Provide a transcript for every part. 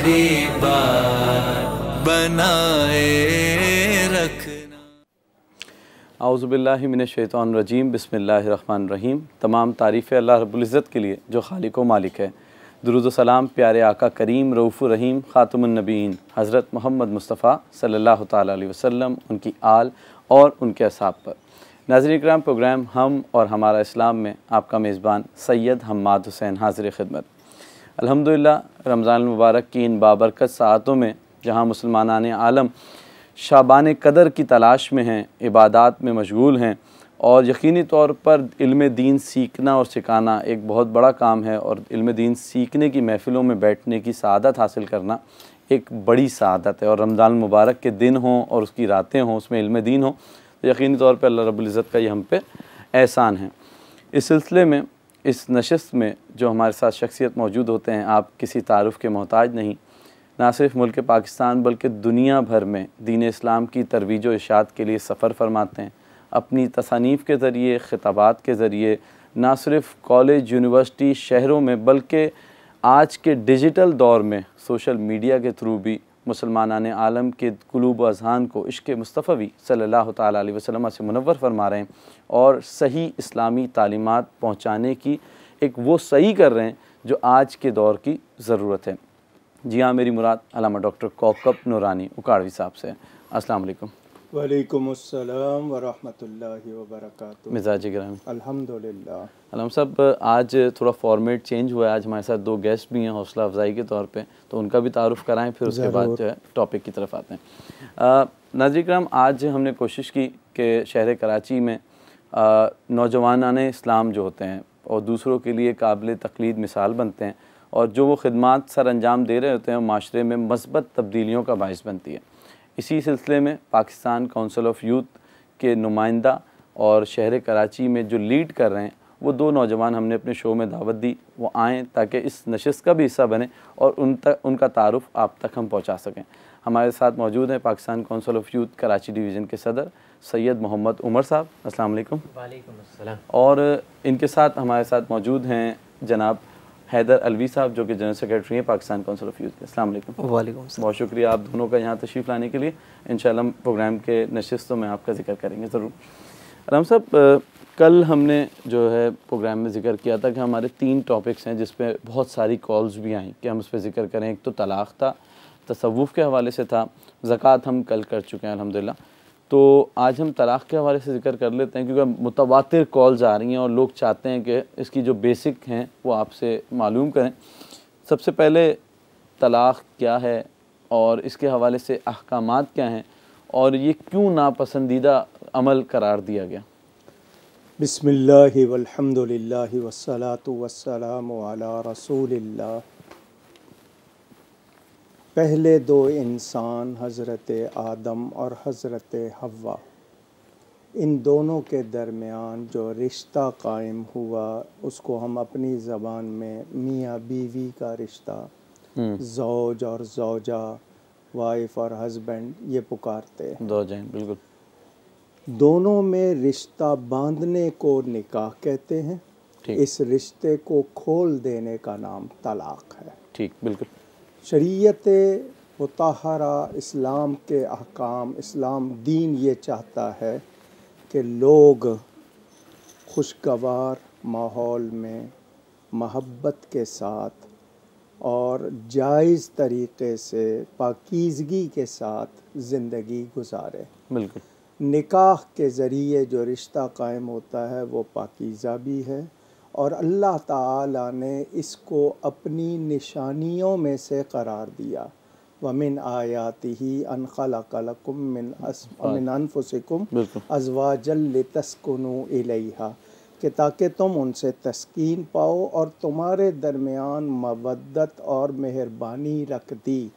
बारी बार बनाए रखना। औज़ुबिल्लाहि मिनश्शैतानिर्रजीम, बिस्मिल्लाहिर्रहमानिर्रहीम। तमाम तारीफ़ें अल्लाह रब्बुल इज़्ज़त के लिए जो खालिक व मालिक है। दुरूद व सलाम प्यारे आका करीम रऊफ़ुर रहीम ख़ातमुन नबीयीन हज़रत मोहम्मद मुस्तफ़ा सल्लल्लाहु तआला अलैहि वसल्लम, उनकी आल और उनके असहाब पर। नाज़रीन इकराम, प्रोग्राम हम और हमारा इस्लाम में आपका मेज़बान सैयद हम्माद हुसैन हाज़िर खिदमत। अल्हम्दुलिल्लाह, रमज़ान मुबारक की इन बाबरकत साअतों में जहाँ मुसलमानाने आलम शाबान कदर की तलाश में हैं, इबादात में मशगूल हैं, और यकीनी तौर पर इल्म दीन सीखना और सिखाना एक बहुत बड़ा काम है, और इल्म दीन सीखने की महफ़िलों में बैठने की सआदत हासिल करना एक बड़ी सआदत है। और रमज़ान मुबारक के दिन हों और उसकी रातें हों, उसमें इल्म दीन हो, तो यकीनी तौर पर अल्लाह रब्बुल इज़्ज़त का ये हम पे एहसान है। इस सिलसिले में इस नशिस्त में जो हमारे साथ शख्सियत मौजूद होते हैं, आप किसी तारुफ़ के मोहताज नहीं। ना सिर्फ मुल्क पाकिस्तान बल्कि दुनिया भर में दीन इस्लाम की तरवीज व इशाअत के लिए सफ़र फरमाते हैं। अपनी तसानीफ़ के ज़रिए, ख़िताबात के ज़रिए ना सिर्फ कॉलेज, यूनिवर्सिटी, शहरों में, बल्कि आज के डिजिटल दौर में सोशल मीडिया के थ्रू भी मुसलमानाने आलम के क़ुलूब व अज़हान को इश्क़ मुस्तफ़वी सल्लल्लाहु तआला अलैहि वसल्लम से मुनव्वर फरमा रहे हैं, और सही इस्लामी तालीमात पहुँचाने की एक वो सही कर रहे हैं जो आज के दौर की ज़रूरत है। जी हाँ, मेरी मुराद अल्लामा डॉक्टर कौकब नूरानी उकाड़वी साहब से है। अस्सलाम वालेकुम। वालेकुम अस्सलाम व रहमतुल्लाहि व बरकातुहू। मिजाज गिरामी अल्हम्दुलिल्लाह। अल्हम्द साहब, आज थोड़ा फॉर्मेट चेंज हुआ है। आज हमारे साथ दो गेस्ट भी हैं हौसला अफजाई के तौर पे, तो उनका भी तारुफ़ कराएं, फिर उसके बाद जो है टॉपिक की तरफ आते हैं। नाज़रीन किराम, आज हमने कोशिश की कि शहर कराची में नौजवानाने इस्लाम जो होते हैं और दूसरों के लिए काबिल तक़लीद मिसाल बनते हैं, और जो वो खिदमात सर अंजाम दे रहे होते हैं, माशरे में मस्बत तब्दीलियों का बाइस बनती है। इसी सिलसिले में पाकिस्तान काउंसिल ऑफ यूथ के नुमाइंदा और शहर कराची में जो लीड कर रहे हैं, वो दो नौजवान हमने अपने शो में दावत दी, वो आएँ ताकि इस नशिस्त का भी हिस्सा बने और उनका तारुफ़ आप तक हम पहुँचा सकें। हमारे साथ मौजूद हैं Pakistan council of youth Karachi division के सदर सैयद मोहम्मद उमर साहब। अस्सलाम वालेकुम। वालेकुम अस्सलाम। और इनके साथ हमारे साथ मौजूद हैं जनाब हैदर अलवी साहब, जो कि जनरल सेक्रेटरी हैं पाकिस्तान काउंसिल ऑफ यूथ के। अस्सलाम वालेकुम। वालेकुम। बहुत शुक्रिया आप दोनों का यहाँ तशरीफ़ लाने के लिए। इंशाअल्लाह हम प्रोग्राम के नशिस्तों में आपका ज़िक्र करेंगे ज़रूर। राम साहब, कल हमने जो है प्रोग्राम में ज़िक्र किया था कि हमारे 3 टॉपिक्स हैं जिस पे बहुत सारी कॉल्स भी आई कि हम उस पर ज़िक्र करें। एक तो तलाक़ था, तसव्वुफ़ के हवाले से था, ज़कात हम कल कर चुके हैं अल्हम्दुलिल्लाह। तो आज हम तलाक़ के हवाले से ज़िक्र कर लेते हैं, क्योंकि मुतवातिर कॉल्स आ रही हैं और लोग चाहते हैं कि इसकी जो बेसिक हैं वो आपसे मालूम करें। सबसे पहले तलाक़ क्या है और इसके हवाले से अहकामात क्या हैं, और ये क्यों नापसंदीदा अमल करार दिया गया? बिस्मिल्लाहि वल्हम्दुलिल्लाहि वस्सलातु वस्सलामु अला रसूलिल्लाह। पहले 2 इंसान हज़रत आदम और हज़रत हव्वा, इन दोनों के दरमियान जो रिश्ता कायम हुआ उसको हम अपनी ज़बान में मियाँ बीवी का रिश्ता, ज़ौज और ज़ौजा, वाइफ और हस्बैंड, ये पुकारते हैं। ज़ौजैन, बिल्कुल। दोनों में रिश्ता बांधने को निकाह कहते हैं। इस रिश्ते को खोल देने का नाम तलाक़ है। ठीक, बिल्कुल। शरीयत मुतहरा, इस्लाम के अहकाम, इस्लाम दीन ये चाहता है कि लोग खुशगवार माहौल में महब्बत के साथ और जायज़ तरीक़े से पाकीज़गी के साथ ज़िंदगी गुजारें। बिल्कुल। निकाह के ज़रिए जो रिश्ता कायम होता है वो पाकीज़ा भी है, और अल्लाह ताला ने इसको अपनी निशानियों में से करार दिया। वमिन आयातिही अन खलक़ लकुम मिन अनफुसिकुम अज़वाजल लितस्कुनू इलैहा, कि ताकि तुम उनसे तस्कीन पाओ और तुम्हारे दरमियान मवद्दत और मेहरबानी रख दी।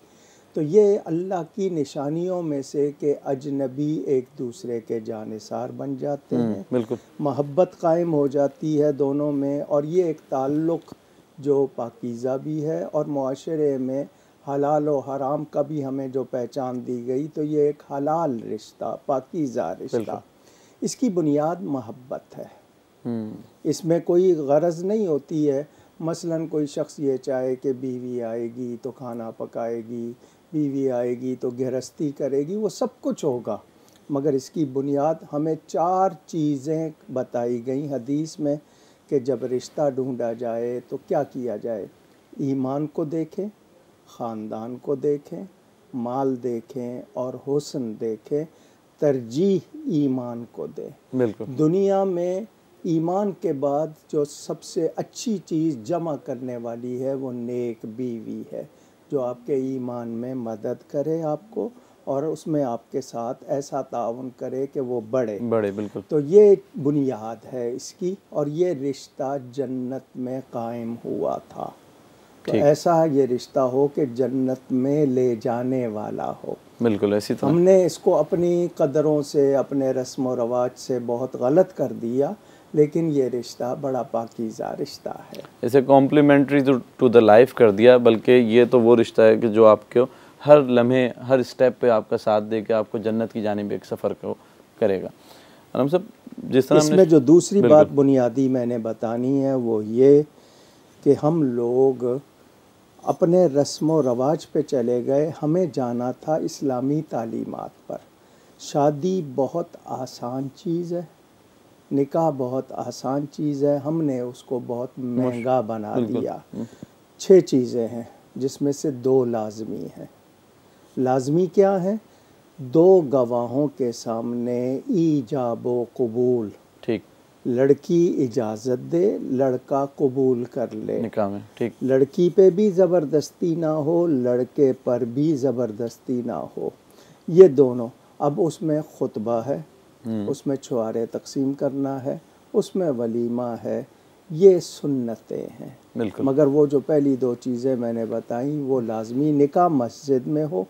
तो ये अल्लाह की निशानियों में से कि अजनबी एक दूसरे के जानिसार बन जाते हैं, बिल्कुल। मोहब्बत कायम हो जाती है दोनों में, और ये एक ताल्लुक़ जो पाकीज़ा भी है, और मुआशरे में हलाल व हराम का भी हमें जो पहचान दी गई, तो ये एक हलाल रिश्ता, पाकीज़ा रिश्ता, इसकी बुनियाद मोहब्बत है। इसमें कोई गरज नहीं होती है मसलन कोई शख्स ये चाहे कि बीवी आएगी तो खाना पकाएगी, बीवी आएगी तो गृहस्थी करेगी, वो सब कुछ होगा, मगर इसकी बुनियाद हमें 4 चीज़ें बताई गई हदीस में कि जब रिश्ता ढूंढा जाए तो क्या किया जाए। ईमान को देखें, ख़ानदान को देखें, माल देखें और हुस्न देखें, तरजीह ईमान को दें। बिल्कुल। दुनिया में ईमान के बाद जो सबसे अच्छी चीज़ जमा करने वाली है वो नेक बीवी है, जो आपके ईमान में मदद करे आपको और उसमें आपके साथ ऐसा ताउन करे कि वो बढ़े। बिल्कुल। तो ये बुनियाद है इसकी, और ये रिश्ता जन्नत में कायम हुआ था। तो ऐसा ये रिश्ता हो कि जन्नत में ले जाने वाला हो। बिल्कुल ऐसी तो हमने इसको अपनी कदरों से, अपने रस्म व रवाज से बहुत गलत कर दिया, लेकिन ये रिश्ता बड़ा पाकीज़ा रिश्ता है। इसे कॉम्प्लीमेंट्री टू द लाइफ कर दिया, बल्कि ये तो वो रिश्ता है कि जो आपको हर लम्हे, हर स्टेप पे आपका साथ दे के आपको जन्नत की जानिब एक सफ़र को करेगा। और हम सब जिस तरह इसमें जो दूसरी बात बुनियादी मैंने बतानी है वो ये कि हम लोग अपने रस्म व रवाज पे चले गए, हमें जाना था इस्लामी तालीमात पर। शादी बहुत आसान चीज़ है, निकाह बहुत आसान चीज़ है, हमने उसको बहुत महंगा बना दिया। 6 चीज़ें हैं जिसमें से 2 लाजमी हैं। लाजमी क्या है? 2 गवाहों के सामने ईजाब व कबूल। ठीक। लड़की इजाज़त दे, लड़का कबूल कर ले निकाह में। ठीक। लड़की पे भी ज़बरदस्ती ना हो, लड़के पर भी ज़बरदस्ती ना हो, ये दोनों। अब उसमें खुतबा है, उसमें छुआरे तकसीम करना है, उसमें वलीमा है, ये सुन्नतें हैं। बिल्कुल। मगर वो जो पहली 2 चीज़ें मैंने बताई वो लाजमी, निकाह मस्जिद में हो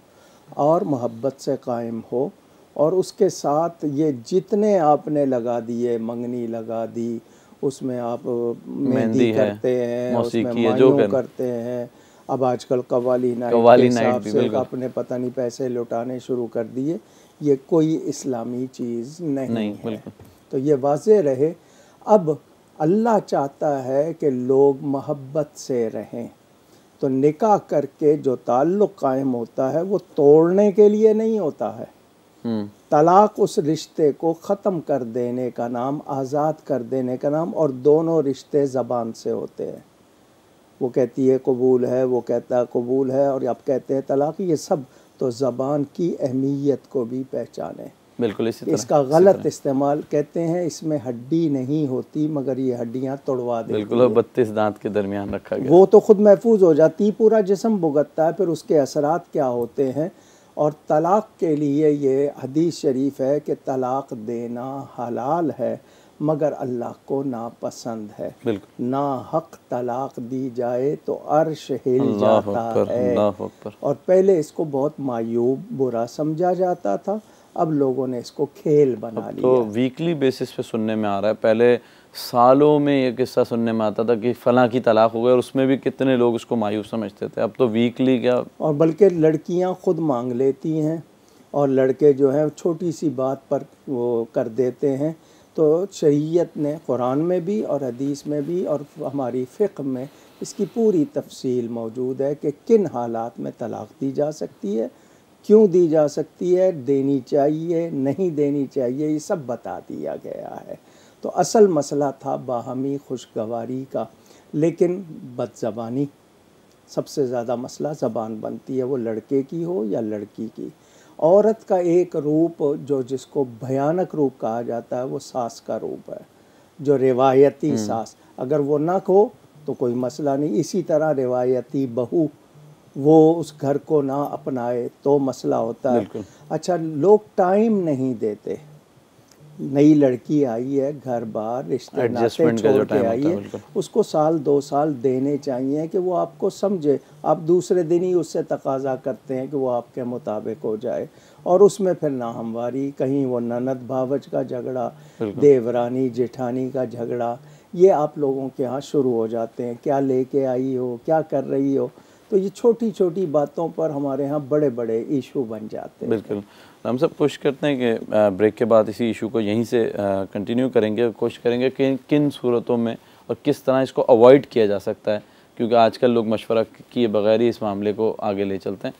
और मोहब्बत से कायम हो, और उसके साथ ये जितने आपने लगा दिए, मंगनी लगा दी, उसमें आप मेहंदी करते हैं, उसमें मायूं करते हैं, अब आजकल कव्वाली नाइट के हिसाब से आपने पता नहीं पैसे लुटाने शुरू कर दिए, ये कोई इस्लामी चीज़ नहीं है। तो ये वाज़ेह रहे। अब अल्लाह चाहता है कि लोग मोहब्बत से रहें, तो निकाह करके जो ताल्लुक़ कायम होता है वो तोड़ने के लिए नहीं होता है। तलाक उस रिश्ते को ख़त्म कर देने का नाम, आज़ाद कर देने का नाम, और दोनों रिश्ते ज़बान से होते हैं। वो कहती है कबूल है, वो कहता है कबूल है, और आप कहते हैं तलाक, ये सब तो ज़बान की अहमियत को भी पहचाने। बिल्कुल। इसका गलत इस्तेमाल, कहते हैं इसमें हड्डी नहीं होती मगर ये हड्डियाँ तोड़वा देती है। बिल्कुल। 32 दांत के दरमियान रखा गया, वो तो खुद महफूज हो जाती, पूरा जिस्म भुगतता है, फिर उसके असरात क्या होते हैं। और तलाक़ के लिए ये हदीस शरीफ है कि तलाक़ देना हलाल है मगर अल्लाह को नापसंद है। ना हक तलाक़ दी जाए तो अर्श हिल जाता है। और पहले इसको बहुत मायूब, बुरा समझा जाता था, अब लोगों ने इसको खेल बना लिया। तो वीकली बेसिस पे सुनने में आ रहा है, पहले सालों में ये किस्सा सुनने में आता था कि फ़लाँ की तलाक हो गई, और उसमें भी कितने लोग उसको मायूब समझते थे। अब तो वीकली क्या, और बल्कि लड़कियां खुद मांग लेती हैं और लड़के जो है छोटी सी बात पर वो कर देते हैं। तो शरीयत ने कुरान में भी और हदीस में भी और हमारी फ़िक़्ह में इसकी पूरी तफसील मौजूद है कि किन हालात में तलाक दी जा सकती है, क्यों दी जा सकती है, देनी चाहिए, नहीं देनी चाहिए, ये सब बता दिया गया है। तो असल मसला था बाहमी खुशगवारी का, लेकिन बदज़बानी सबसे ज़्यादा मसला ज़बान बनती है, वो लड़के की हो या लड़की की। औरत का एक रूप जो जिसको भयानक रूप कहा जाता है वो सास का रूप है, जो रिवायती सास, अगर वो ना हो तो कोई मसला नहीं। इसी तरह रिवायती बहू, वो उस घर को ना अपनाए तो मसला होता है। अच्छा, लोग टाइम नहीं देते। नई लड़की आई है, घर बार रिश्ते नाते छोड़ के आई है, उसको 1-2 साल देने चाहिए कि वो आपको समझे। आप दूसरे दिन ही उससे तकाजा करते हैं कि वो आपके मुताबिक हो जाए, और उसमें फिर नाहमवारी, कहीं वो ननद भावज का झगड़ा, देवरानी जेठानी का झगड़ा, ये आप लोगों के यहाँ शुरू हो जाते हैं। क्या लेके आई हो, क्या कर रही हो, तो ये छोटी छोटी बातों पर हमारे यहाँ बड़े बड़े इशू बन जाते हैं। बिल्कुल। हम सब कोशिश करते हैं कि ब्रेक के बाद इसी इशू को यहीं से कंटिन्यू करेंगे, कोशिश करेंगे कि किन सूरतों में और किस तरह इसको अवॉइड किया जा सकता है, क्योंकि आजकल लोग मशवरा किए बगैर ही इस मामले को आगे ले चलते हैं।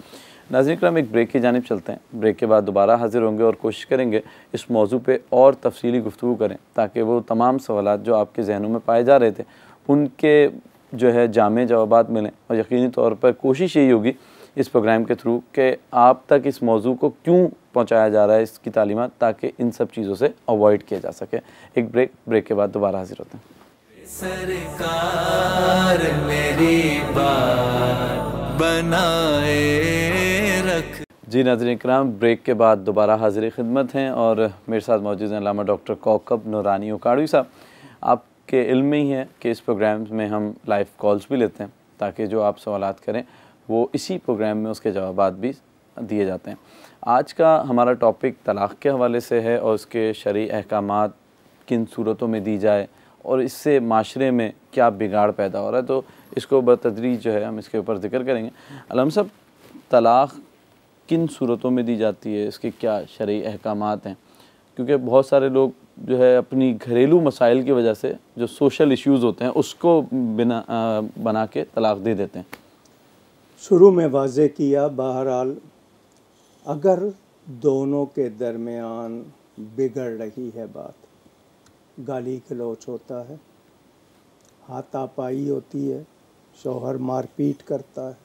नाज़रीन करम, एक ब्रेक की जानिब चलते हैं। ब्रेक के बाद दोबारा हाज़िर होंगे और कोशिश करेंगे इस मौजू पे और तफसीली गुफ्तगू करें, ताकि वो तमाम सवालात जो आपके जहनों में पाए जा रहे थे उनके जो है जामे जवाबात मिलें। और यकीनी तौर पर कोशिश यही होगी इस प्रोग्राम के थ्रू कि आप तक इस मौजू को क्यों पहुँचाया जा रहा है, इसकी तालीमात, ताकि इन सब चीज़ों से अवॉइड किया जा सके। एक ब्रेक के बाद दोबारा हाज़िर होते हैं। सरकार मेरी बात बनाए रख। जी नाज़रीन इकराम, ब्रेक के बाद दोबारा हाज़िर खिदमत हैं और मेरे साथ मौजूद हैं अल्लामा डॉक्टर कौकब नूरानी उकाड़वी साहब। आपके इल्म में ही है कि इस प्रोग्राम में हम लाइव कॉल्स भी लेते हैं, ताकि जो आप सवालात करें वो इसी प्रोग्राम में उसके जवाबात भी दिए जाते हैं। आज का हमारा टॉपिक तलाक़ के हवाले से है और उसके शरई अहकामात किन सूरतों में दी जाए और इससे माशरे में क्या बिगाड़ पैदा हो रहा है, तो इसको बतदरीज जो है हम इसके ऊपर ज़िक्र करेंगे। अलम साहब, तलाक़ किन सूरतों में दी जाती है, इसके क्या शरई अहकामात हैं? क्योंकि बहुत सारे लोग जो है अपनी घरेलू मसाइल की वजह से जो सोशल इश्यूज़ होते हैं उसको बना के तलाक़ दे देते हैं। शुरू में वाज़े किया, बहरहाल अगर दोनों के दरमियान बिगड़ रही है बात, गाली गलौच होता है, हाथापाई होती है, शौहर मारपीट करता है,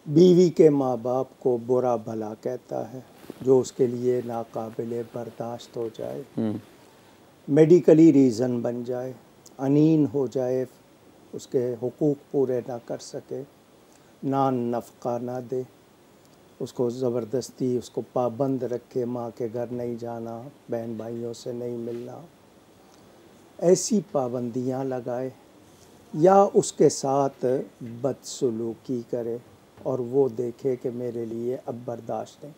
बीवी के माँ बाप को बुरा भला कहता है जो उसके लिए नाकाबिले बर्दाश्त हो जाए, मेडिकली रीज़न बन जाए, अनीन हो जाए, उसके हुकूक पूरे ना कर सके, नान नफ़क़ा ना दे, उसको ज़बरदस्ती उसको पाबंद रखे, माँ के घर नहीं जाना, बहन भाइयों से नहीं मिलना, ऐसी पाबंदियाँ लगाए, या उसके साथ बदसलूकी करे और वो देखे कि मेरे लिए अब बर्दाश्त नहीं,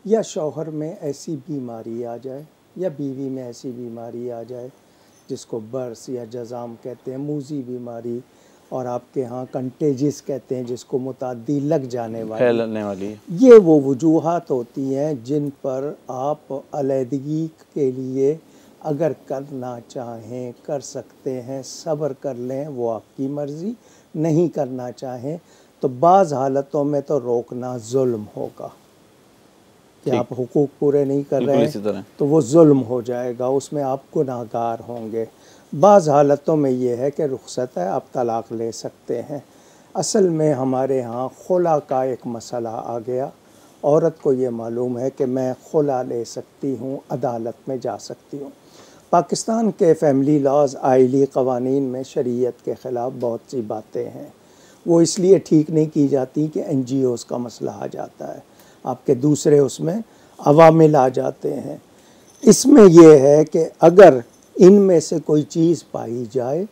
या शौहर में ऐसी बीमारी आ जाए या बीवी में ऐसी बीमारी आ जाए जिसको बर्स या जज़ाम कहते हैं, मूजी बीमारी, और आपके यहाँ कंटेजिस कहते हैं जिसको मुताद्दी लग जाने वाली, फैलने वाली। ये वो वजूहात होती हैं जिन पर आप अलहदगी के लिए अगर करना चाहें कर सकते हैं, सब्र कर लें, वो आपकी मर्ज़ी, नहीं करना चाहें तो बाज़ हालतों में तो रोकना जुल्म होगा कि आप हुकूक पूरे नहीं कर रहे हैं तो वो जुल्म हो जाएगा, उसमें आप गुनाहगार होंगे। बाज़ हालतों में ये है कि रुख़सत है, आप तलाक़ ले सकते हैं। असल में हमारे यहाँ खुला का एक मसला आ गया, औरत को ये मालूम है कि मैं खुला ले सकती हूँ, अदालत में जा सकती हूँ। पाकिस्तान के फ़ैमिली लॉज़ आइली क़वानीन में शरीयत के ख़िलाफ़ बहुत सी बातें हैं, वो इसलिए ठीक नहीं की जाती कि NGOs का मसला आ जाता है, आपके दूसरे उसमें अवामिल आ जाते हैं। इसमें यह है कि अगर इनमें से कोई चीज़ पाई जाए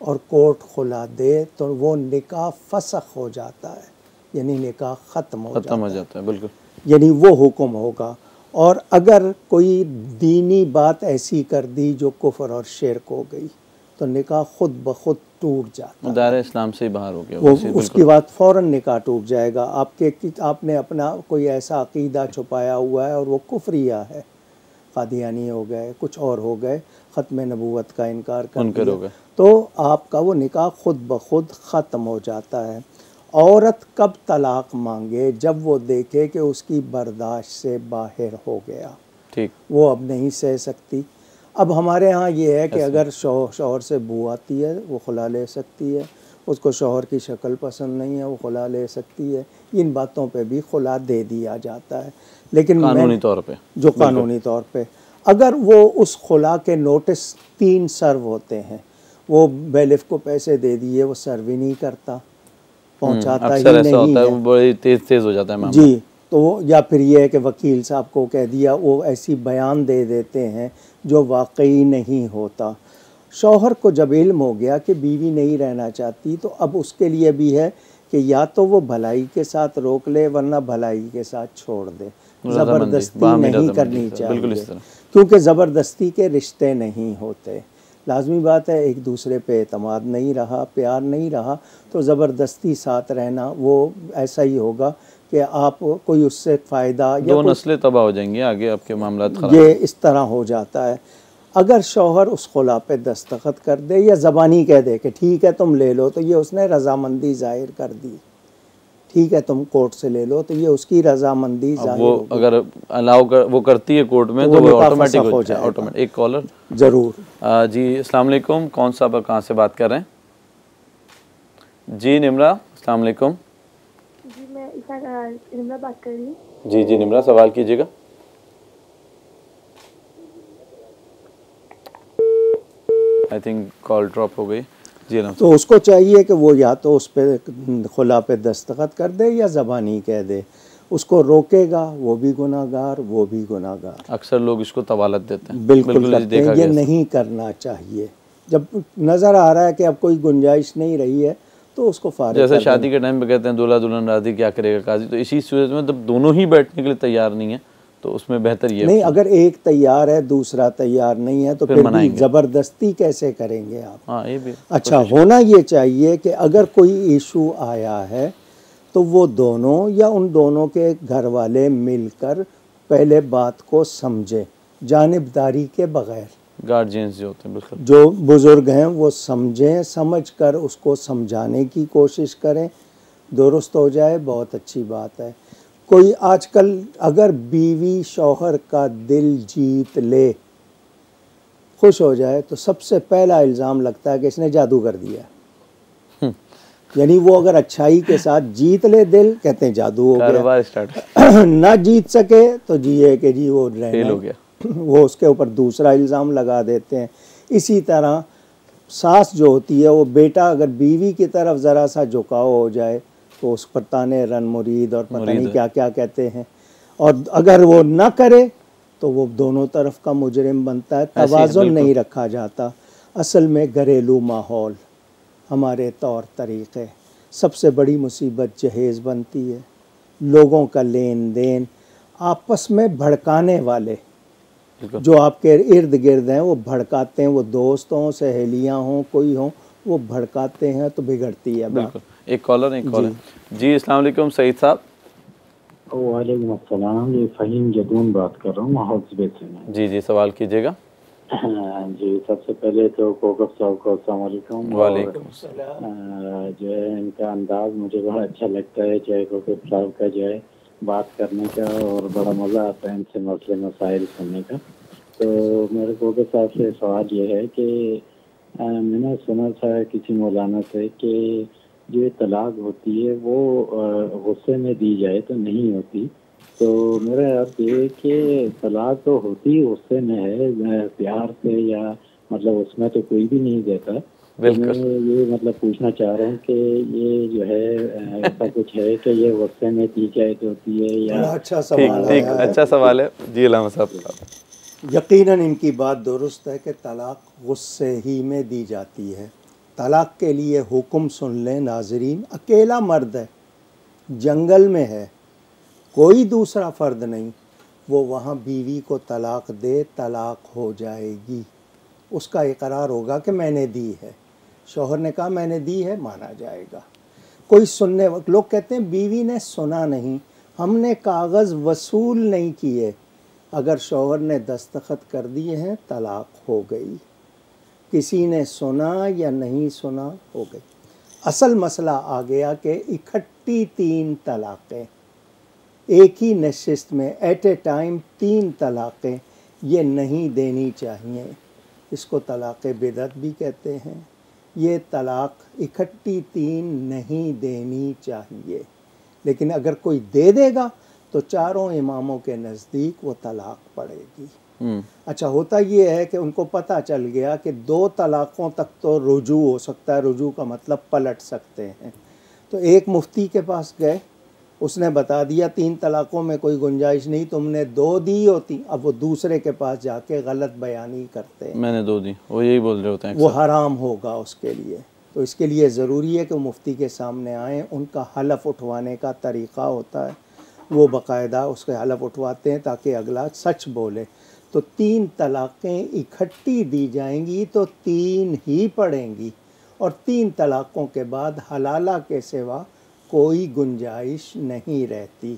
और कोर्ट खुला दे तो वो निकाह फसख हो जाता है, यानी निकाह ख़त्म हो जाता है, बिल्कुल, यानी वो हुक्म होगा। और अगर कोई दीनी बात ऐसी कर दी जो कुफ्र और शिर्क हो गई तो निकाह खुद ब खुद टूट जाता है, दायरे इस्लाम से ही बाहर हो गया वो, उसकी बात फ़ौरन निकाह टूट जाएगा। आपने अपना कोई ऐसा अक़ीदा छुपाया हुआ है और वो कुफ्रिया है, कादियानी हो गए, कुछ और हो गए, ख़त्म नबूवत का इनकार कर दिया, तो आपका वो निकाह खुद ब खुद ख़त्म हो जाता है। औरत कब तलाक़ मांगे? जब वो देखे कि उसकी बर्दाश्त से बाहर हो गया, ठीक, वो अब नहीं सह सकती। अब हमारे यहाँ ये है कि अगर शौहर से बू आती है वो खुला ले सकती है, उसको शौहर की शक्ल पसंद नहीं है वो खुला ले सकती है, इन बातों पे भी खुला दे दिया जाता है। लेकिन कानूनी तौर पे, जो कानूनी तौर पे अगर वो उस खुला के नोटिस 3 सर्व होते हैं, वो बैलिफ को पैसे दे दिए, वो सर्व ही नहीं करता, पहुँचाता ही नहीं है, वो बड़ी तेज़ हो जाता है मामला। जी, तो या फिर ये है कि वकील साहब को कह दिया, वो ऐसी बयान दे देते हैं जो वाकई नहीं होता। शौहर को जब इल्म हो गया कि बीवी नहीं रहना चाहती तो अब उसके लिए भी है कि या तो वो भलाई के साथ रोक ले वरना भलाई के साथ छोड़ दे, ज़बरदस्ती नहीं करनी चाहिए, क्योंकि ज़बरदस्ती के रिश्ते नहीं होते। लाजमी बात है एक दूसरे पे एतमाद नहीं रहा, प्यार नहीं रहा तो ज़बरदस्ती साथ रहना वो ऐसा ही होगा कि आप कोई उससे फ़ायदा या दो नस्लें तबाह हो जाएंगी, आगे आपके मामला खराब, ये इस तरह हो जाता है। अगर शौहर उस खुला पे दस्तखत कर दे या ज़बानी कह दे कि ठीक है तुम ले लो, तो ये उसने रजामंदी ज़ाहिर कर दी, ठीक है तुम कोर्ट से ले लो, तो ये उसकी रजामंदी अब ज़ाहिर वो होगी। अगर अलाउ कर वो करती है कोर्ट में तो तो वो वो निकाह ऑटोमेटिक फसख हो हो जाए। जाएगा। ऑटोमेटिक। एक कॉलर। ज़रूर। जी अस्सलाम वालेकुम, कौन सा आप कहाँ से बात कर रहे हैं? जी निम्रा, अस्सलाम वालेकुम। जी मैं निम्रा बात कर रही हूँ। जी जी निम्रा, सवाल कीजिएगा। आई थिंक कॉल ड्रॉप हो गई। जी ना। तो उसको चाहिए कि वो या तो उस पर खुला पे दस्तखत कर दे या ज़बानी कह दे, उसको रोकेगा वो भी गुनाहगार, वो भी गुनाहगार। अक्सर लोग इसको तवालत देते हैं। बिल्कुल करते हैं, देखा ये गया। नहीं करना चाहिए। जब नज़र आ रहा है कि अब कोई गुंजाइश नहीं रही है तो उसको फारिग जैसे कर शादी के टाइम पे कहते हैं दूल्हा दुल्हन राजी, क्या करेगा काजी, तो इसी सूरत में जब दोनों ही बैठने के लिए तैयार नहीं है तो उसमें बेहतर ये नहीं, अगर एक तैयार है दूसरा तैयार नहीं है तो फिर फिर भी मनाएंगे। ज़बरदस्ती कैसे करेंगे आप? हाँ ये भी। अच्छा, होना ये चाहिए कि अगर कोई इशू आया है तो वो दोनों या उन दोनों के घर वाले मिलकर पहले बात को समझें, जानिबदारी के बगैर। गार्जियंस जो होते हैं बिल्कुल। जो बुज़ुर्ग हैं वो समझें, समझकर उसको समझाने की कोशिश करें, दुरुस्त हो जाए बहुत अच्छी बात है। कोई आजकल अगर बीवी शौहर का दिल जीत ले, खुश हो जाए, तो सबसे पहला इल्ज़ाम लगता है कि इसने जादू कर दिया। यानी वो अगर अच्छाई के साथ जीत ले दिल, कहते हैं जादू हो गया। कारोबार स्टार्ट ना जीत सके तो जिए कि जी वो फेल हो गया। वो उसके ऊपर दूसरा इल्ज़ाम लगा देते हैं। इसी तरह सास जो होती है, वो बेटा अगर बीवी की तरफ ज़रा सा झुकाव हो जाए तो उस पर ताने रन मुरीद और पता नहीं क्या क्या कहते हैं, और अगर वो ना करे तो वो दोनों तरफ का मुजरिम बनता है। तवाज़ुन नहीं रखा जाता। असल में घरेलू माहौल, हमारे तौर तरीक़े, सबसे बड़ी मुसीबत जहेज़ बनती है। लोगों का लेन देन, आपस में भड़काने वाले जो आपके इर्द गिर्द हैं वो भड़काते हैं, वो दोस्त हों, सहेलियाँ हों, कोई हों, वो भड़काते हैं तो बिगड़ती है बात। बिल्कुल। एक कॉलर जी अस्सलाम वालेकुम सईद साहब। वालेकुम अस्सलाम, ये फ़हीम जदून बात कर रहा हूँ हौसबे से। जी जी सवाल कीजिएगा। जी सबसे पहले तो कोकब साहब को अस्सलाम वालेकुम। वालेकुम। जो है इनका अंदाज़ मुझे बड़ा अच्छा लगता है, चाहे कोकब साहब का जो है बात करने का, और बड़ा मज़ा आता है इनसे मसले मसाइल सुनने का। तो मेरे कोकब साहब से सवाल ये है कि मैंने सुना था किसी मौलाना से कि जो तलाक होती है वो गुस्से में दी जाए तो नहीं होती। तो मेरा अर्थ ये कि तलाक तो होती गुस्से में है, प्यार से या मतलब उसमें तो कोई भी नहीं देता। तो मैं ये मतलब पूछना चाह रहा हूँ कि ये जो है ऐसा कुछ है कि ये गुस्से में दी जाए तो होती है या? अच्छा सवाल है। अच्छा सवाल है जी अलामा साहब। यकीनन इनकी बात दुरुस्त है कि तलाक गुस्से ही में दी जाती है। तलाक के लिए हुक्म सुन लें नाज़रीन, अकेला मर्द है, जंगल में है, कोई दूसरा फ़र्द नहीं, वो वहाँ बीवी को तलाक दे, तलाक हो जाएगी। उसका इकरार होगा कि मैंने दी है, शौहर ने कहा मैंने दी है, माना जाएगा। कोई सुनने वक्त लोग कहते हैं बीवी ने सुना नहीं, हमने कागज़ वसूल नहीं किए। अगर शौहर ने दस्तखत कर दिए हैं तलाक हो गई, किसी ने सुना या नहीं सुना हो गई। असल मसला आ गया कि इकट्ठी 3 तलाक़ें एक ही नशिस्त में एट ए टाइम 3 तलाक़ें ये नहीं देनी चाहिए। इसको तलाक़ बिदअत भी कहते हैं। ये तलाक इकट्ठी 3 नहीं देनी चाहिए, लेकिन अगर कोई दे देगा तो चारों इमामों के नज़दीक वो तलाक पड़ेगी। अच्छा, होता ये है कि उनको पता चल गया कि 2 तलाक़ों तक तो रुजू हो सकता है, रुजू का मतलब पलट सकते हैं। तो एक मुफ्ती के पास गए, उसने बता दिया 3 तलाक़ों में कोई गुंजाइश नहीं, तुमने 2 दी होती। अब वो दूसरे के पास जाके गलत बयानी करते हैं, मैंने 2 दी, वो यही बोल रहे होते हैं, वो हराम होगा उसके लिए। तो इसके लिए ज़रूरी है कि मुफ्ती के सामने आएँ, उनका हलफ उठवाने का तरीक़ा होता है, वो बाकायदा उसके हलफ उठवाते हैं ताकि अगला सच बोले। तो 3 तलाक़ें इकट्ठी दी जाएंगी तो 3 ही पड़ेंगी, और 3 तलाक़ों के बाद हलाला के सिवा कोई गुंजाइश नहीं रहती।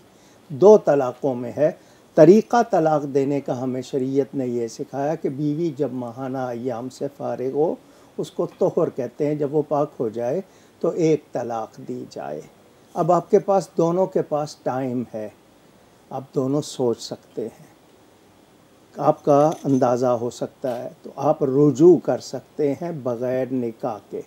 2 तलाक़ों में है तरीक़ा तलाक़ देने का हमें शरीयत ने ये सिखाया कि बीवी जब माहाना अय्याम से फ़ारिग हो, उसको तोहर कहते हैं, जब वो पाक हो जाए तो एक तलाक़ दी जाए। अब आपके पास दोनों के पास टाइम है, आप दोनों सोच सकते हैं, आपका अंदाज़ा हो सकता है, तो आप रुजू कर सकते हैं बग़ैर निकाह के।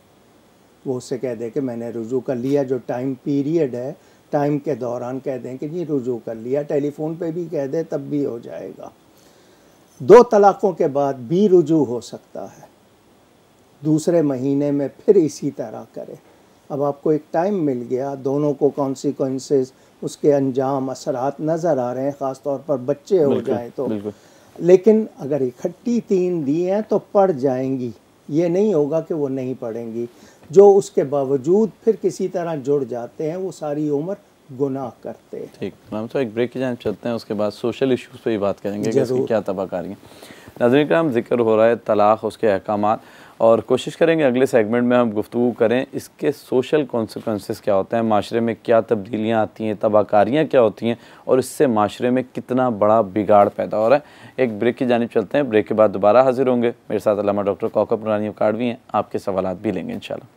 वो उससे कह दें कि मैंने रुजू कर लिया, जो टाइम पीरियड है टाइम के दौरान कह दें कि जी रुजू कर लिया, टेलीफोन पे भी कह दें तब भी हो जाएगा। 2 तलाक़ों के बाद भी रुजू हो सकता है, दूसरे महीने में फिर इसी तरह करें। अब आपको एक टाइम मिल गया, दोनों को कॉन्सिक्वेंसेस, उसके अंजाम असरात नज़र आ रहे हैं, ख़ास तौर पर बच्चे हो जाएं तो। लेकिन अगर इकट्ठी 3 दिए हैं तो पढ़ जाएंगी, ये नहीं होगा कि वो नहीं पढ़ेंगी। जो उसके बावजूद फिर किसी तरह जुड़ जाते हैं, वो सारी उम्र गुनाह करते हैं। ठीक, हम तो एक ब्रेक की जानिब चलते हैं, उसके बाद सोशल इश्यूज़ पे ही बात करेंगे कि इसकी क्या तबाहकारी है। नाज़रीन किराम, ज़िक्र हो रहा है तलाक़, उसके अहकामात, और कोशिश करेंगे अगले सेगमेंट में हम गुफ्तगू करें इसके सोशल कॉन्सिक्वेंसेस क्या होते हैं, माशरे में क्या तब्दीलियाँ आती हैं, तबाहकारियाँ क्या होती हैं, और इससे माशरे में कितना बड़ा बिगाड़ पैदा हो रहा है। एक ब्रेक की जानिब चलते हैं, ब्रेक के बाद दोबारा हाजिर होंगे। मेरे साथ अल्लामा डॉक्टर कौकब नूरानी अकाडवी हैं, आपके सवालात भी लेंगे इंशाल्लाह।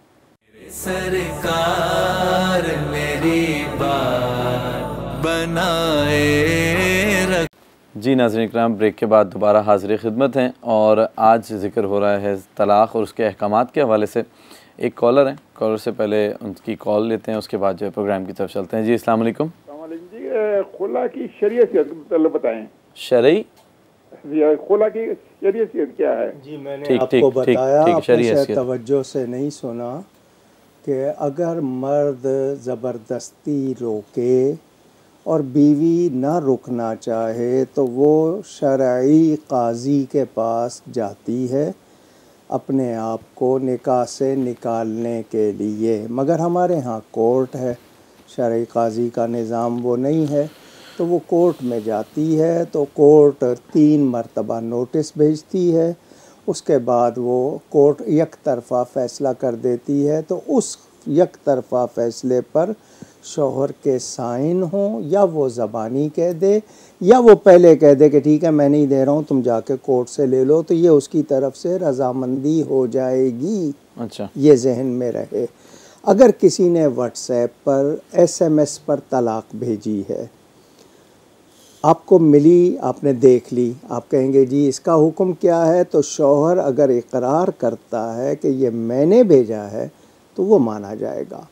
सरकार मेरी बात बनाए रख। जी नाज़रीन इकराम, ब्रेक के बाद दोबारा हाज़िर खिदमत हैं, और आज ज़िक्र हो रहा है तलाक़ और उसके अहकामात के हवाले से। एक कॉलर हैं, कॉलर से पहले उनकी कॉल लेते हैं, उसके बाद जो है प्रोग्राम की तरफ चलते हैं। जी अस्सलाम वालेकुम। जी, खुला की शरीयत बताएं। शरई खुला की शरीयत क्या है? जी, मैंने आपको बताया, आपने तवज्जो से नहीं सुना कि अगर मर्द ज़बरदस्ती रोके और बीवी ना रुकना चाहे तो वो शरई काजी के पास जाती है अपने आप को निकाह से निकालने के लिए। मगर हमारे यहाँ कोर्ट है, शरई काजी का निज़ाम वो नहीं है, तो वो कोर्ट में जाती है, तो कोर्ट 3 मरतबा नोटिस भेजती है, उसके बाद वो कोर्ट एक तरफ़ा फ़ैसला कर देती है। तो उस एक तरफ़ा फ़ैसले पर शौहर के साइन हों, या वो ज़बानी कह दे, या वो पहले कह दे कि ठीक है मैं नहीं दे रहा हूँ, तुम जाके कोर्ट से ले लो, तो ये उसकी तरफ से रज़ामंदी हो जाएगी। अच्छा, ये जहन में रहे। अगर किसी ने व्हाट्सएप पर SMS पर तलाक़ भेजी है, आपको मिली, आपने देख ली, आप कहेंगे जी इसका हुक्म क्या है, तो शौहर अगर इकरार करता है कि ये मैंने भेजा है तो वो माना जाएगा।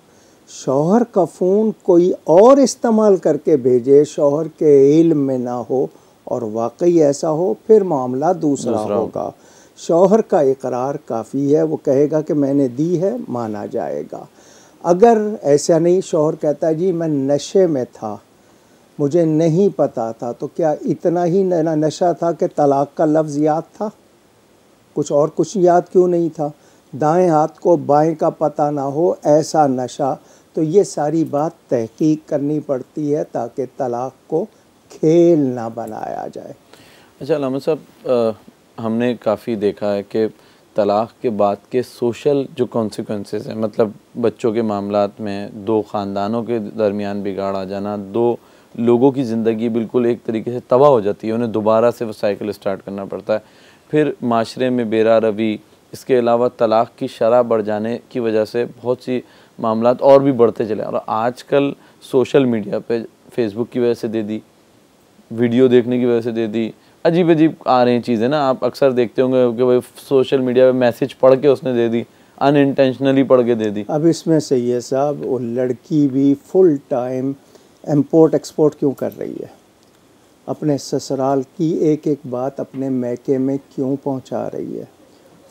शौहर का फ़ोन कोई और इस्तेमाल करके भेजे, शौहर के इल्म में ना हो और वाकई ऐसा हो, फिर मामला दूसरा होगा। शौहर का इकरार काफ़ी है, वो कहेगा कि मैंने दी है, माना जाएगा। अगर ऐसा नहीं, शौहर कहता है जी मैं नशे में था, मुझे नहीं पता था, तो क्या इतना ही नशा था कि तलाक़ का लफ्ज़ याद था, कुछ और कुछ याद क्यों नहीं था? दाएं हाथ को बाएं का पता ना हो, ऐसा नशा। तो ये सारी बात तहकीक करनी पड़ती है ताकि तलाक़ को खेल ना बनाया जाए। अच्छा अल्लामा साहब, हमने काफ़ी देखा है कि तलाक़ के बाद के सोशल जो कॉन्सिक्वेंसेस हैं, मतलब बच्चों के मामलात में 2 ख़ानदानों के दरमियान बिगाड़ आ जाना, 2 लोगों की ज़िंदगी बिल्कुल एक तरीके से तबाह हो जाती है, उन्हें दोबारा से वो साइकिल स्टार्ट करना पड़ता है। फिर माशरे में बेरा रवी, इसके अलावा तलाक़ की शरह बढ़ जाने की वजह से बहुत सी मामलात और भी बढ़ते चले। और आजकल सोशल मीडिया पे फेसबुक की वजह से दे दी, वीडियो देखने की वजह से दे दी, अजीब अजीब आ रही चीज़ें ना, आप अक्सर देखते होंगे कि भाई सोशल मीडिया पे मैसेज पढ़ के उसने दे दी, अनइंटेंशनली पढ़ के दे दी। अब इसमें सैयद साहब, वो लड़की भी फुल टाइम इम्पोर्ट एक्सपोर्ट क्यों कर रही है? अपने ससुराल की एक एक बात अपने मैके में क्यों पहुंचा रही है?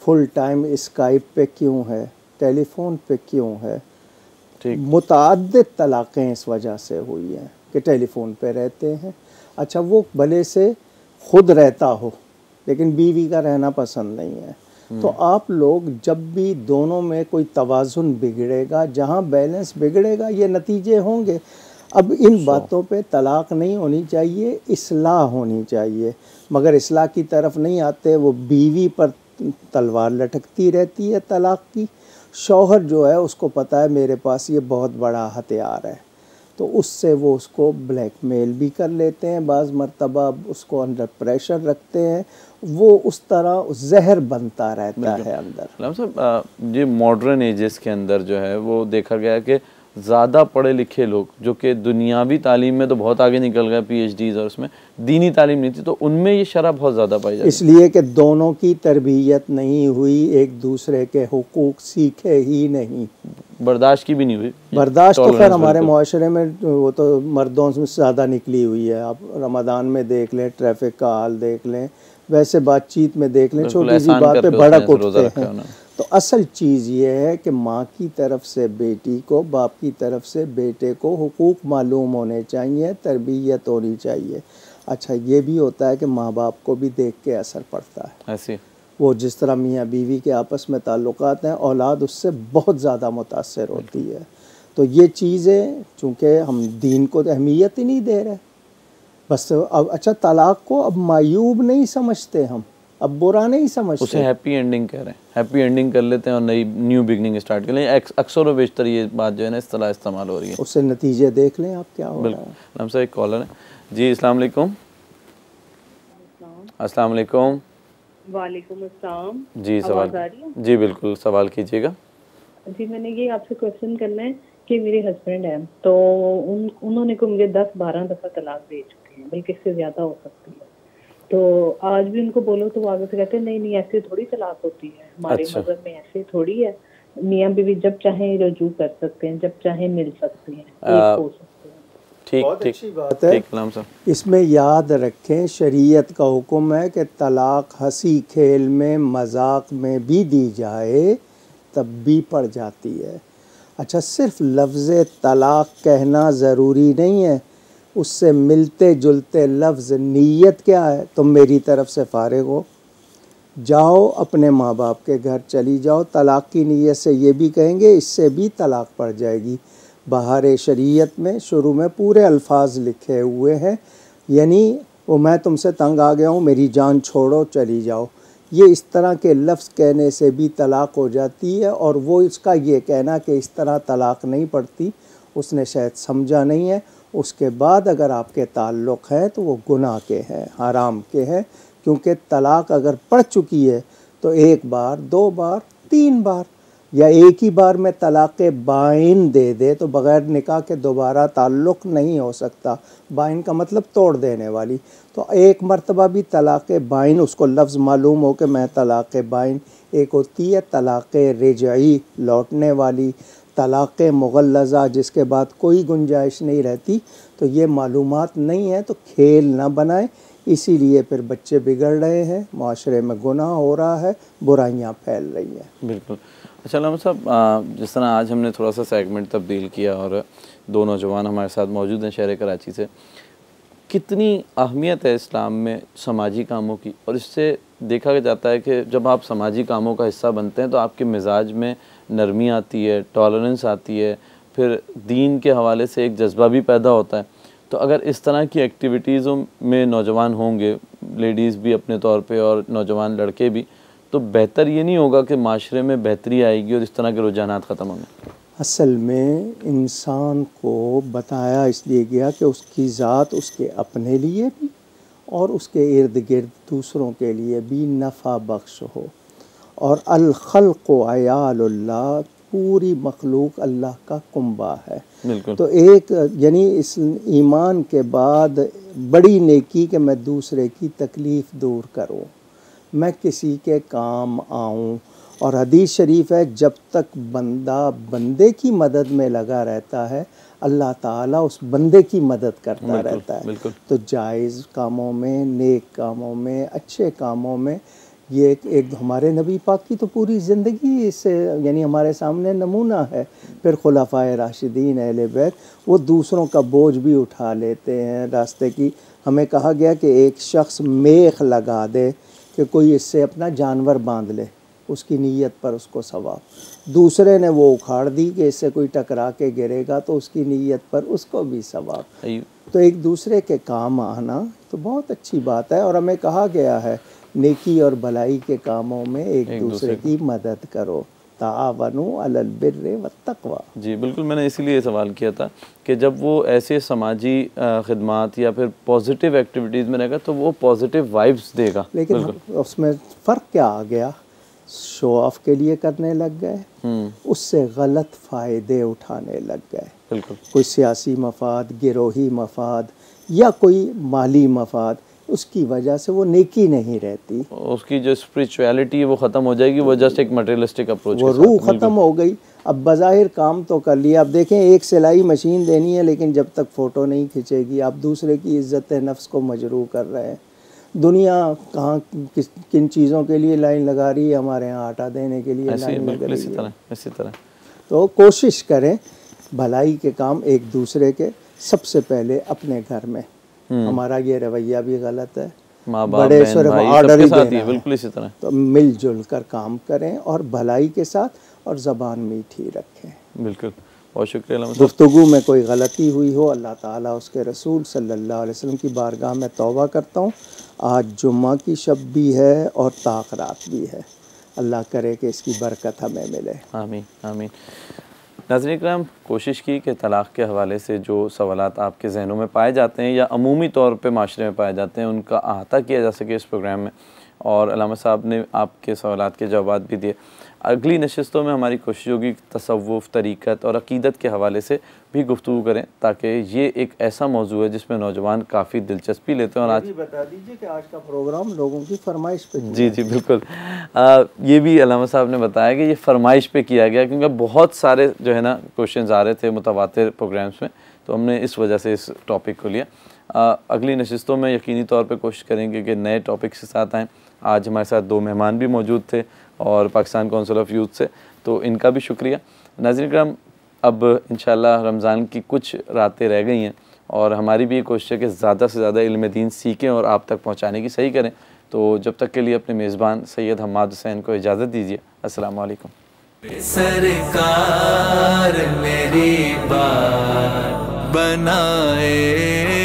फुल टाइम स्काइप पे क्यों है? टेलीफोन पे क्यों है? ठीक, मुतअद्दिद तलाक़ें इस वजह से हुई हैं कि टेलीफोन पे रहते हैं। अच्छा, वो भले से खुद रहता हो लेकिन बीवी का रहना पसंद नहीं है, तो आप लोग जब भी दोनों में कोई तवाज़ुन बिगड़ेगा, जहाँ बैलेंस बिगड़ेगा, ये नतीजे होंगे। अब इन बातों पे तलाक़ नहीं होनी चाहिए, इस्लाह होनी चाहिए। मगर इस्लाह की तरफ नहीं आते, वो बीवी पर तलवार लटकती रहती है तलाक़ की। शौहर जो है उसको पता है मेरे पास ये बहुत बड़ा हथियार है, तो उससे वो उसको ब्लैकमेल भी कर लेते हैं, बाज़ मर्तबा उसको अंडर प्रेशर रखते हैं, वो उस तरह जहर बनता रहता है अंदर। गुलाम साहब, ये मॉडर्न एजेस के अंदर जो है वो देखा गया है कि ज़्यादा पढ़े लिखे लोग जो कि दुनियावी तालीम में तो बहुत आगे निकल गए, PhDs, और उसमें दीनी तालीम नहीं थी, तो उनमें ये शरह बहुत ज़्यादा पाई जाती है। इसलिए कि दोनों की तरबियत नहीं हुई, एक दूसरे के हुकूक सीखे ही नहीं, बर्दाश्त की भी नहीं हुई। बर्दाश्त तो खैर टॉलरेंस हमारे बिल्कुल। माशरे में वो तो मर्दों से ज़्यादा निकली हुई है। आप रमज़ान में देख लें, ट्रैफिक का हाल देख लें, वैसे बातचीत में देख लें, बिल्कुल, छोटी सी एहसान बात पे करके भड़क उसने रोज़ा उठते रखा है हैं। उन्होंने। तो असल चीज़ ये है कि माँ की तरफ से बेटी को, बाप की तरफ से बेटे को हुकूक मालूम होने चाहिए, तरबियत होनी चाहिए। अच्छा, ये भी होता है कि माँ बाप को भी देख के असर पड़ता है। ऐसी वो जिस तरह मियाँ बीवी के आपस में ताल्लुकात हैं, औलाद उससे बहुत ज़्यादा मुतासर होती है। तो ये चीज़ें चूँकि हम दीन को तो अहमियत ही नहीं दे रहे, बस अब अच्छा तलाक़ को अब मायूब नहीं समझते हम, अब बुरा नहीं उसे समझते। हैप्पी एंडिंग कह रहे हैं, हैप्पी एंडिंग कर लेते हैं और नई न्यू बिगनिंग स्टार्ट कर लें। अक्सर व बेशतर ये बात जो है ना इस तरह इस्तेमाल हो रही है। उससे नतीजे देख लें आप क्या हो रहा है। बिल्कुल। हमसे एक कॉलर है जी। अस्सलाम वालेकुम। अस्सलाम वालेकुम। वालेकुम अस्सलाम। जी सवाल। आवाज़ आ रही है? जी बिल्कुल, सवाल कीजिएगा। जी, मैंने ये आपसे क्वेश्चन करना है कि मेरे हस्बैंड हैं तो उन्होंने को मुझे 10-12 दफ़ा तलाक दे चुके हैं, बल्कि इससे ज़्यादा हो सकती है। तो आज भी उनको बोलो तो वो आगे से कहते हैं नहीं नहीं ऐसे थोड़ी तलाक होती है, हमारे अच्छा। मज़हब में ऐसे थोड़ी है, मियाँ बीवी जब चाहे रजू कर सकते हैं, जब चाहे मिल सकते हैं, एक हो सकते हैं। ठीक बहुत ठीक अच्छी बात है। ठीक गुलाम साहब। इसमें याद रखें, शरीयत का हुक्म है कि तलाक हंसी खेल में, मजाक में भी दी जाए तब भी पड़ जाती है। अच्छा, सिर्फ लफ्ज़ तलाक कहना ज़रूरी नहीं है, उससे मिलते जुलते लफ्ज़ नीयत क्या है, तुम मेरी तरफ से फ़ारिग हो जाओ, अपने माँ बाप के घर चली जाओ, तलाक की नीयत से ये भी कहेंगे, इससे भी तलाक पड़ जाएगी। बाहर शरीयत में शुरू में पूरे अल्फाज लिखे हुए हैं, यानी वो मैं तुमसे तंग आ गया हूँ, मेरी जान छोड़ो, चली जाओ। ये इस तरह के लफ्ज़ कहने से भी तलाक हो जाती है, और वो इसका ये कहना कि इस तरह तलाक नहीं पड़ती, उसने शायद समझा नहीं है। उसके बाद अगर आपके ताल्लुक़ हैं तो वो गुनाह के हैं, हराम के हैं, क्योंकि तलाक अगर पड़ चुकी है तो एक बार, दो बार, तीन बार या एक ही बार में तलाक़ बाइन दे दे तो बग़ैर निकाह के दोबारा ताल्लुक़ नहीं हो सकता। बाइन का मतलब तोड़ देने वाली। तो एक मर्तबा भी तलाक़ बाइन, उसको लफ्ज़ मालूम हो कि मैं तलाक़ बाइन, एक होती है तलाक़ रिजई लौटने वाली, तलाक़ मुग़ल्लज़ा जिसके बाद कोई गुंजाइश नहीं रहती। तो ये मालूमात नहीं है तो खेल ना बनाएं, इसीलिए फिर बच्चे बिगड़ रहे हैं, माशरे में गुनाह हो रहा है, बुराइयां फैल रही हैं। बिल्कुल। अच्छा लामा साहब, जिस तरह आज हमने थोड़ा सा सेगमेंट तब्दील किया और दो नौजवान हमारे साथ मौजूद हैं शहर कराची से, कितनी अहमियत है इस्लाम में समाजी कामों की, और इससे देखा जाता है कि जब आप समाजी कामों का हिस्सा बनते हैं तो आपके मिजाज में नरमी आती है, टॉलरेंस आती है, फिर दीन के हवाले से एक जज्बा भी पैदा होता है। तो अगर इस तरह की एक्टिविटीज़ों में नौजवान होंगे, लेडीज़ भी अपने तौर पे और नौजवान लड़के भी, तो बेहतर ये नहीं होगा कि माशरे में बेहतरी आएगी और इस तरह के रुझानात ख़त्म होंगे? असल में इंसान को बताया इसलिए गया कि उसकी ज़ात उसके अपने लिए भी और उसके इर्द गिर्द दूसरों के लिए भी नफ़ा बख्श हो। और अल खल्क़ु अयालुल्लाह, पूरी मखलूक अल्लाह का कुंबा है। बिल्कुल। तो एक यानी इस ईमान के बाद बड़ी नेकी कि मैं दूसरे की तकलीफ़ दूर करूं, मैं किसी के काम आऊं। और हदीस शरीफ है, जब तक बंदा बंदे की मदद में लगा रहता है, अल्लाह ताला उस बंदे की मदद करता रहता है। बिल्कुल। तो जायज़ कामों में, नेक कामों में, अच्छे कामों में, ये एक हमारे नबी पाक की तो पूरी ज़िंदगी इससे यानी हमारे सामने नमूना है। फिर खुलाफाए राशिदीन अहले बैत, वो दूसरों का बोझ भी उठा लेते हैं रास्ते की। हमें कहा गया कि एक शख्स मेख लगा दे कि कोई इससे अपना जानवर बांध ले, उसकी नीयत पर उसको सवाब। दूसरे ने वो उखाड़ दी कि इससे कोई टकरा के गिरेगा तो उसकी नीयत पर उसको भी सवाब। तो एक दूसरे के काम आना तो बहुत अच्छी बात है। और हमें कहा गया है नेकी और भलाई के कामों में एक दूसरे की मदद करो। वतावनु अलल बिर्रि वत्तक़वा। जी बिल्कुल, मैंने इसीलिए सवाल किया था कि जब वो ऐसे समाजी खिदमात या फिर पॉजिटिव एक्टिविटीज़ में रहेगा तो वो पॉजिटिव वाइब्स देगा। लेकिन उसमें फ़र्क क्या आ गया, शो ऑफ के लिए करने लग गए, उससे गलत फ़ायदे उठाने लग गए। बिल्कुल, कोई सियासी मफाद, गिरोही मफाद या कोई माली मफाद, उसकी वजह से वो नेकी नहीं रहती, उसकी जो स्पिरिचुअलिटी है वो ख़त्म हो जाएगी, वो जस्ट एक मटेरियलिस्टिक अप्रोच, वो रूह ख़त्म हो गई। अब बज़ाहिर काम तो कर लिया, अब देखें एक सिलाई मशीन देनी है लेकिन जब तक फ़ोटो नहीं खिंचेगी आप दूसरे की इज़्ज़त नफ्स को मजरूह कर रहे हैं। दुनिया कहाँ किन चीज़ों के लिए लाइन लगा रही है, हमारे यहाँ आटा देने के लिए लाइन लगा रही है। इसी तरह तो कोशिश करें भलाई के काम एक दूसरे के, सबसे पहले अपने घर में। हमारा ये रवैया भी गलत है, बड़े सिर्फ ऑर्डर ही देना है। बिल्कुल इसी तरह, तो मिलजुल कर काम करें और भलाई के साथ, और ज़बान मीठी रखें। बिल्कुल, बहुत शुक्रिया। गुफ्तगू में कोई गलती हुई हो, अल्लाह ताला उसके रसूल सल्लल्लाहु अलैहि वसल्लम की बारगाह में तौबा करता हूँ। आज जुम्मा की शब भी है और ताक रात भी है, अल्लाह करे कि इसकी बरकत हमें मिले। आमीन आमीन। नाज़रीन इकराम, कोशिश की कि तलाक़ के हवाले से जो सवालात आपके ज़हनों में पाए जाते हैं या अमूमी तौर पे माशरे में पाए जाते हैं उनका अहाता किया जा सके इस प्रोग्राम में, और अल्लामा साहब ने आपके सवालात के जवाब भी दिए। अगली नशिस्तों में हमारी कोशिश होगी तसव्वुफ़, तरीक़त और अक़ीदत के हवाले से भी गुफ्तगू करें, ताकि ये एक ऐसा मौजू है जिसमें नौजवान काफ़ी दिलचस्पी लेते हैं। और आज बता दीजिए कि आज का प्रोग्राम लोगों की फरमाइश पे। जी जी बिल्कुल, ये भी अल्लामा साहब ने बताया कि ये फरमाइश पे किया गया, क्योंकि बहुत सारे जो है ना क्वेश्चंस आ रहे थे मुतवातिर प्रोग्राम्स में, तो हमने इस वजह से इस टॉपिक को लिया। अगली नशिस्तों में यकीनी तौर पे कोशिश करेंगे कि नए टॉपिक्स के साथ आएँ। आज हमारे साथ 2 मेहमान भी मौजूद थे और पाकिस्तान काउंसिल ऑफ यूथ से, तो इनका भी शुक्रिया। नाज़रीन इकराम, अब इंशाल्लाह रमज़ान की कुछ रातें रह गई हैं और हमारी भी ये कोशिश है कि ज़्यादा से ज़्यादा इल्म दीन सीखें और आप तक पहुँचाने की सही करें। तो जब तक के लिए अपने मेज़बान सैयद हम्माद हुसैन को इजाज़त दीजिए। अस्सलाम वालेकुम। सरकार मेरी बात बनाए